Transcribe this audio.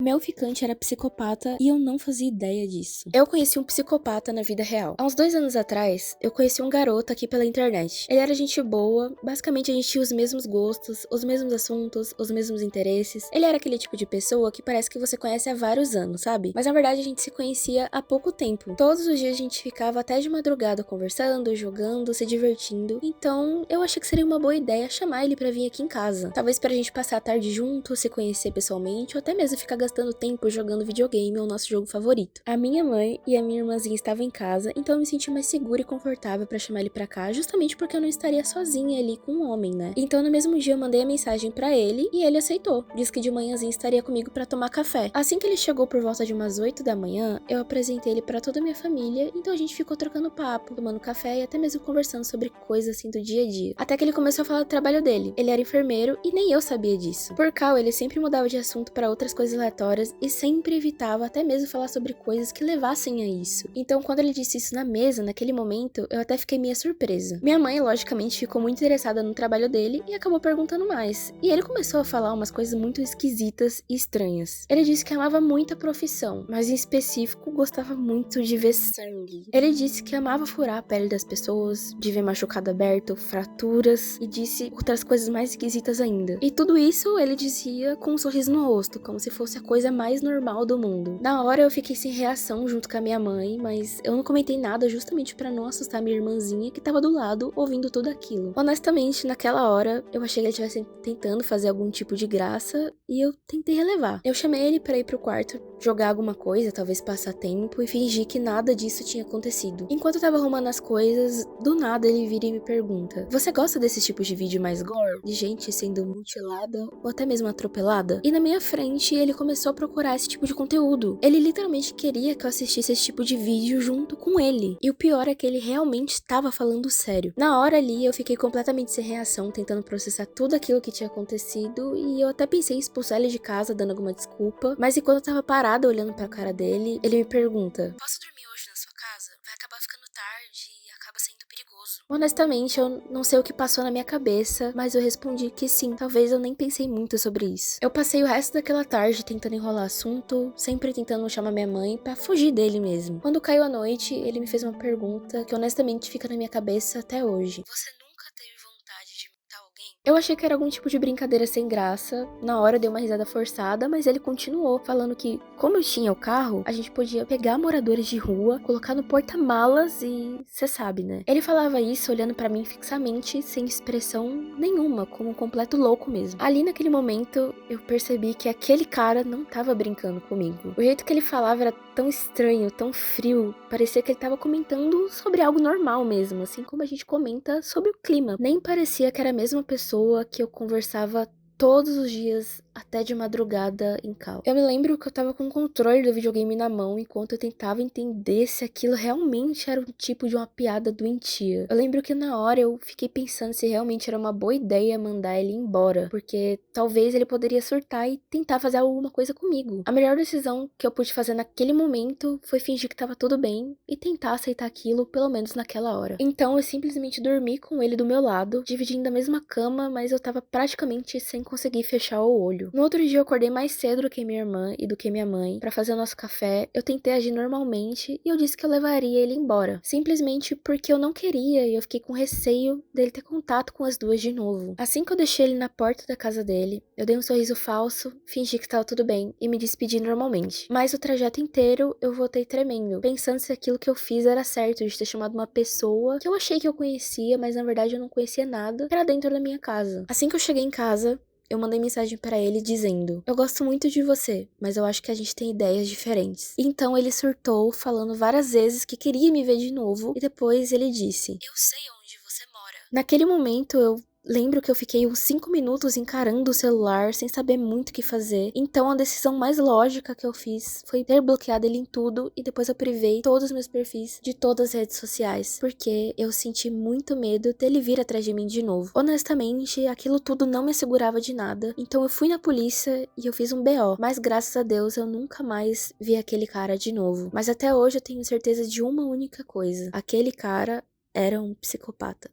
meu ficante era psicopata e eu não fazia ideia disso. Eu conheci um psicopata na vida real. Há uns 2 anos atrás, eu conheci um garoto aqui pela internet. Ele era gente boa, basicamente a gente tinha os mesmos gostos, os mesmos assuntos, os mesmos interesses. Ele era aquele tipo de pessoa que parece que você conhece há vários anos, sabe? Mas na verdade a gente se conhecia há pouco tempo. Todos os dias a gente ficava até de madrugada conversando, jogando, se divertindo. Então eu achei que seria uma boa ideia chamar ele pra vir aqui em casa. Talvez pra gente passar a tarde junto, se conhecer pessoalmente, ou até mesmo ficar gastando tempo jogando videogame ou nosso jogo favorito. A minha mãe e a minha irmãzinha estavam em casa, então eu me senti mais segura e confortável pra chamar ele pra cá, justamente porque eu não estaria sozinha ali com um homem, né? Então no mesmo dia eu mandei a mensagem pra ele e ele aceitou. Disse que de manhãzinha estaria comigo pra tomar café. Assim que ele chegou por volta de umas 8 da manhã, eu apresentei ele pra toda a minha família, então a gente ficou trocando papo, tomando café e até mesmo conversando sobre coisas assim do dia a dia. Até que ele começou a falar do trabalho dele. Ele era enfermeiro e nem eu sabia disso. Por Cal, ele sempre mudava de assunto pra outras coisas aleatórias e sempre evitava até mesmo falar sobre coisas que levassem a isso. Então, quando ele disse isso na mesa, naquele momento, eu até fiquei meio surpresa. Minha mãe, logicamente, ficou muito interessada no trabalho dele e acabou perguntando mais. E ele começou a falar umas coisas muito esquisitas e estranhas. Ele disse que amava muito a profissão, mas em específico gostava muito de ver sangue. Ele disse que amava furar a pele das pessoas, de ver machucado aberto, fraturas e disse outras coisas mais esquisitas ainda. E tudo isso ele dizia com um sorriso no rosto, como se fosse a coisa mais normal do mundo. Na hora eu fiquei sem reação junto com a minha mãe, mas eu não comentei nada justamente pra não assustar minha irmãzinha que tava do lado ouvindo tudo aquilo. Honestamente, naquela hora eu achei que ele estivesse tentando fazer algum tipo de graça e eu tentei relevar. Eu chamei ele pra ir pro quarto jogar alguma coisa, talvez passar tempo, e fingi que nada disso tinha acontecido. Enquanto eu tava arrumando as coisas, do nada ele vira e me pergunta: "Você gosta desses tipos de vídeo mais gore? De gente sendo mutilada ou até mesmo atropelada?" E na minha frente ele começou a procurar esse tipo de conteúdo. Ele literalmente queria que eu assistisse esse tipo de vídeo junto com ele. E o pior é que ele realmente estava falando sério. Na hora ali eu fiquei completamente sem reação, tentando processar tudo aquilo que tinha acontecido, e eu até pensei em expulsar ele de casa, dando alguma desculpa. Mas enquanto eu tava parada olhando pra cara dele, ele me pergunta: "Posso dormir hoje na sua casa? Vai acabar ficando tarde e acaba sendo perigoso." Honestamente, eu não sei o que passou na minha cabeça, mas eu respondi que sim. Talvez eu nem pensei muito sobre isso. Eu passei o resto daquela tarde tentando enrolar assunto, sempre tentando chamar minha mãe pra fugir dele mesmo. Quando caiu a noite, ele me fez uma pergunta que honestamente fica na minha cabeça até hoje: "Você nunca teve vontade de matar alguém?" Eu achei que era algum tipo de brincadeira sem graça. Na hora eu dei uma risada forçada, mas ele continuou falando que, como eu tinha o carro, a gente podia pegar moradores de rua, colocar no porta-malas e cê sabe, né? Ele falava isso olhando pra mim fixamente, sem expressão nenhuma, como um completo louco mesmo. Ali naquele momento, eu percebi que aquele cara não tava brincando comigo. O jeito que ele falava era tão estranho, tão frio, parecia que ele tava comentando sobre algo normal mesmo, assim como a gente comenta sobre o clima. Nem parecia que era a mesma pessoa que eu conversava todos os dias, até de madrugada em cal. Eu me lembro que eu tava com o controle do videogame na mão enquanto eu tentava entender se aquilo realmente era um tipo de uma piada doentia. Eu lembro que na hora eu fiquei pensando se realmente era uma boa ideia mandar ele embora, porque talvez ele poderia surtar e tentar fazer alguma coisa comigo. A melhor decisão que eu pude fazer naquele momento foi fingir que tava tudo bem e tentar aceitar aquilo, pelo menos naquela hora. Então eu simplesmente dormi com ele do meu lado, dividindo a mesma cama, mas eu tava praticamente sem conseguir fechar o olho. No outro dia eu acordei mais cedo do que minha irmã e do que minha mãe pra fazer o nosso café. Eu tentei agir normalmente e eu disse que eu levaria ele embora, simplesmente porque eu não queria e eu fiquei com receio dele ter contato com as duas de novo. Assim que eu deixei ele na porta da casa dele, eu dei um sorriso falso, fingi que estava tudo bem e me despedi normalmente. Mas o trajeto inteiro eu voltei tremendo, pensando se aquilo que eu fiz era certo, de ter chamado uma pessoa que eu achei que eu conhecia, mas na verdade eu não conhecia nada, pra dentro da minha casa. Assim que eu cheguei em casa, eu mandei mensagem pra ele dizendo: "Eu gosto muito de você, mas eu acho que a gente tem ideias diferentes." Então ele surtou, falando várias vezes que queria me ver de novo, e depois ele disse: "Eu sei onde você mora." Naquele momento eu lembro que eu fiquei uns 5 minutos encarando o celular, sem saber muito o que fazer. Então a decisão mais lógica que eu fiz foi ter bloqueado ele em tudo, e depois eu privei todos os meus perfis de todas as redes sociais, porque eu senti muito medo dele vir atrás de mim de novo. Honestamente, aquilo tudo não me assegurava de nada, então eu fui na polícia e eu fiz um BO, mas graças a Deus eu nunca mais vi aquele cara de novo. Mas até hoje eu tenho certeza de uma única coisa: aquele cara era um psicopata.